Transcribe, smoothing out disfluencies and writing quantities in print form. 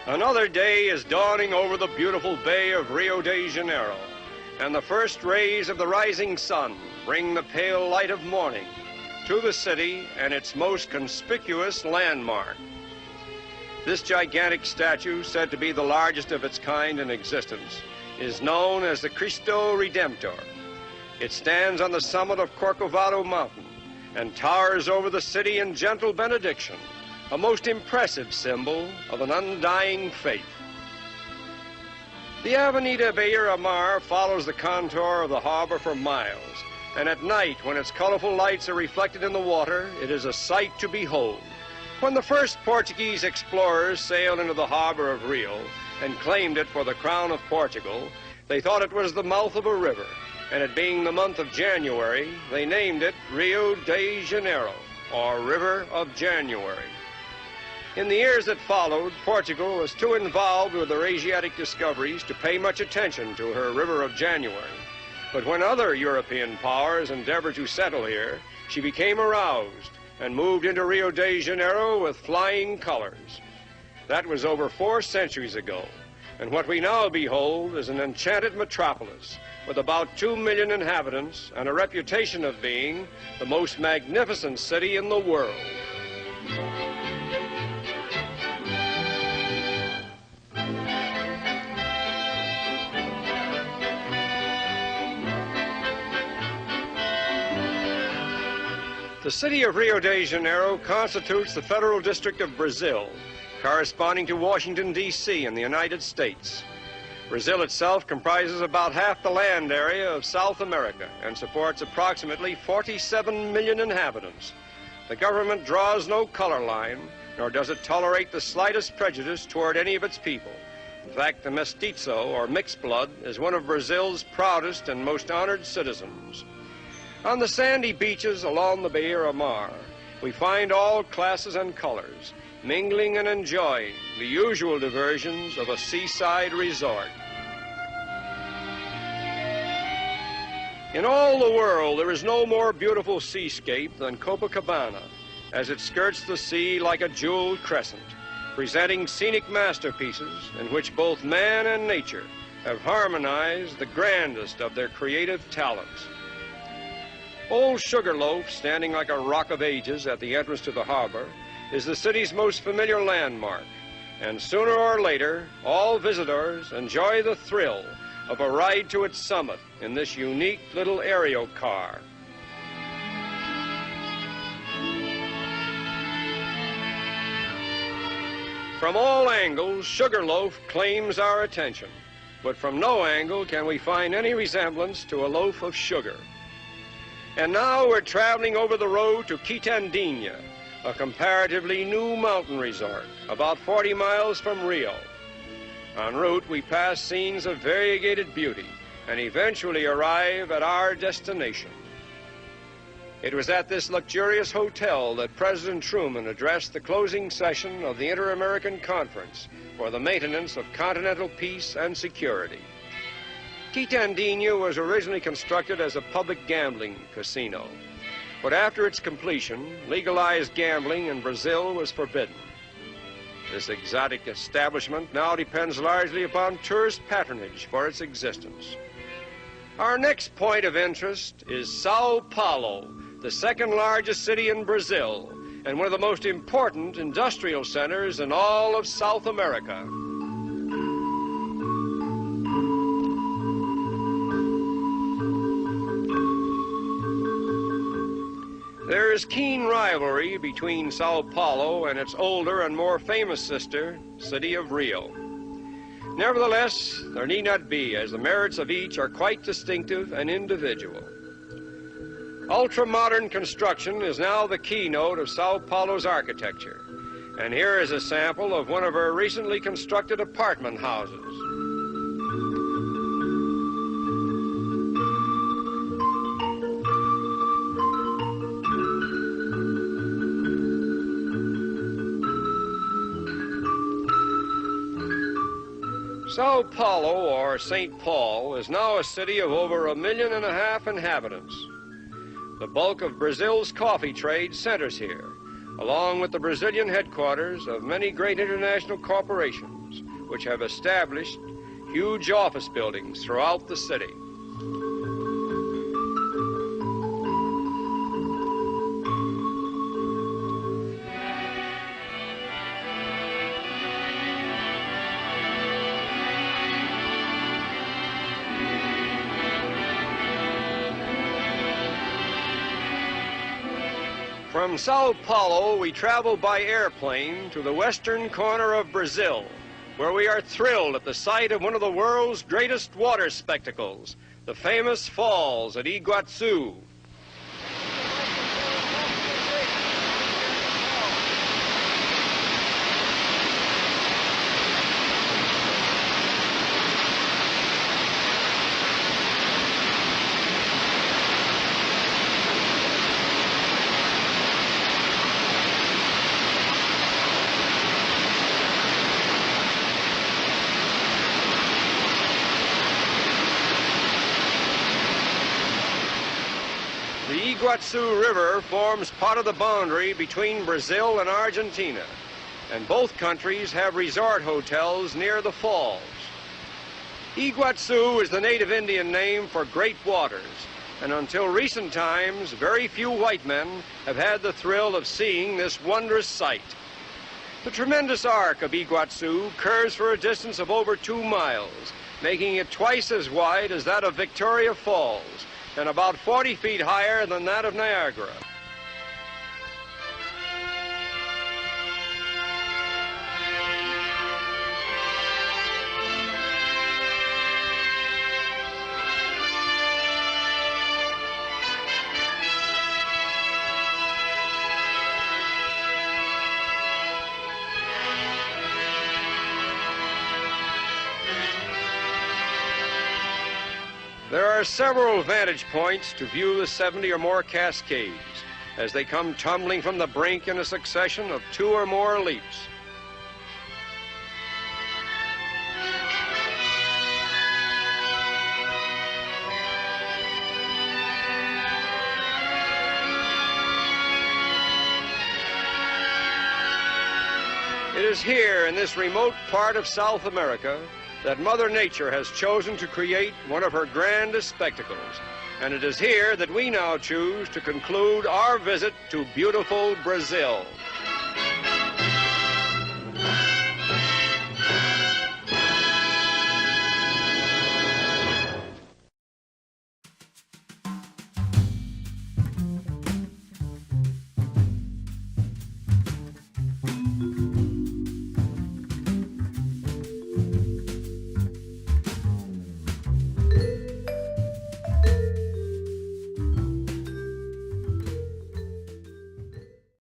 Another day is dawning over the beautiful bay of Rio de Janeiro, and the first rays of the rising sun bring the pale light of morning to the city and its most conspicuous landmark. This gigantic statue, said to be the largest of its kind in existence, is known as the Cristo Redemptor. It stands on the summit of Corcovado Mountain and towers over the city in gentle benediction, a most impressive symbol of an undying faith. The Avenida Beira Mar follows the contour of the harbor for miles, and at night, when its colorful lights are reflected in the water, it is a sight to behold. When the first Portuguese explorers sailed into the harbor of Rio and claimed it for the crown of Portugal, they thought it was the mouth of a river, and it being the month of January, they named it Rio de Janeiro, or River of January. In the years that followed, Portugal was too involved with her Asiatic discoveries to pay much attention to her River of January. But when other European powers endeavored to settle here, she became aroused and moved into Rio de Janeiro with flying colors. That was over 4 centuries ago, and what we now behold is an enchanted metropolis with about 2 million inhabitants and a reputation of being the most magnificent city in the world. The city of Rio de Janeiro constitutes the Federal District of Brazil, corresponding to Washington, D.C. in the United States. Brazil itself comprises about half the land area of South America and supports approximately 47 million inhabitants. The government draws no color line, nor does it tolerate the slightest prejudice toward any of its people. In fact, the mestizo, or mixed blood, is one of Brazil's proudest and most honored citizens. On the sandy beaches along the Beira Mar, we find all classes and colors, mingling and enjoying the usual diversions of a seaside resort. In all the world, there is no more beautiful seascape than Copacabana, as it skirts the sea like a jeweled crescent, presenting scenic masterpieces in which both man and nature have harmonized the grandest of their creative talents. Old Sugarloaf, standing like a rock of ages at the entrance to the harbor, is the city's most familiar landmark, and sooner or later, all visitors enjoy the thrill of a ride to its summit in this unique little aerial car. From all angles, Sugarloaf claims our attention, but from no angle can we find any resemblance to a loaf of sugar. And now we're traveling over the road to Quitandinha, a comparatively new mountain resort, about 40 miles from Rio. En route, we pass scenes of variegated beauty and eventually arrive at our destination. It was at this luxurious hotel that President Truman addressed the closing session of the Inter-American Conference for the maintenance of continental peace and security. Quitandinha was originally constructed as a public gambling casino, but after its completion, legalized gambling in Brazil was forbidden. This exotic establishment now depends largely upon tourist patronage for its existence. Our next point of interest is Sao Paulo, the second largest city in Brazil and one of the most important industrial centers in all of South America. There is keen rivalry between Sao Paulo and its older and more famous sister, city of Rio. Nevertheless, there need not be, as the merits of each are quite distinctive and individual. Ultra-modern construction is now the keynote of Sao Paulo's architecture, and here is a sample of one of her recently constructed apartment houses. Sao Paulo, or St. Paul, is now a city of over 1.5 million inhabitants. The bulk of Brazil's coffee trade centers here, along with the Brazilian headquarters of many great international corporations, which have established huge office buildings throughout the city. From Sao Paulo, we travel by airplane to the western corner of Brazil, where we are thrilled at the sight of one of the world's greatest water spectacles, the famous falls at Iguazu. The Iguazu River forms part of the boundary between Brazil and Argentina, and both countries have resort hotels near the falls. Iguazu is the native Indian name for great waters, and until recent times, very few white men have had the thrill of seeing this wondrous sight. The tremendous arc of Iguazu curves for a distance of over 2 miles, making it twice as wide as that of Victoria Falls, and about 40 feet higher than that of Niagara. There are several vantage points to view the 70 or more cascades as they come tumbling from the brink in a succession of 2 or more leaps. It is here in this remote part of South America that Mother Nature has chosen to create one of her grandest spectacles. And it is here that we now choose to conclude our visit to beautiful Brazil.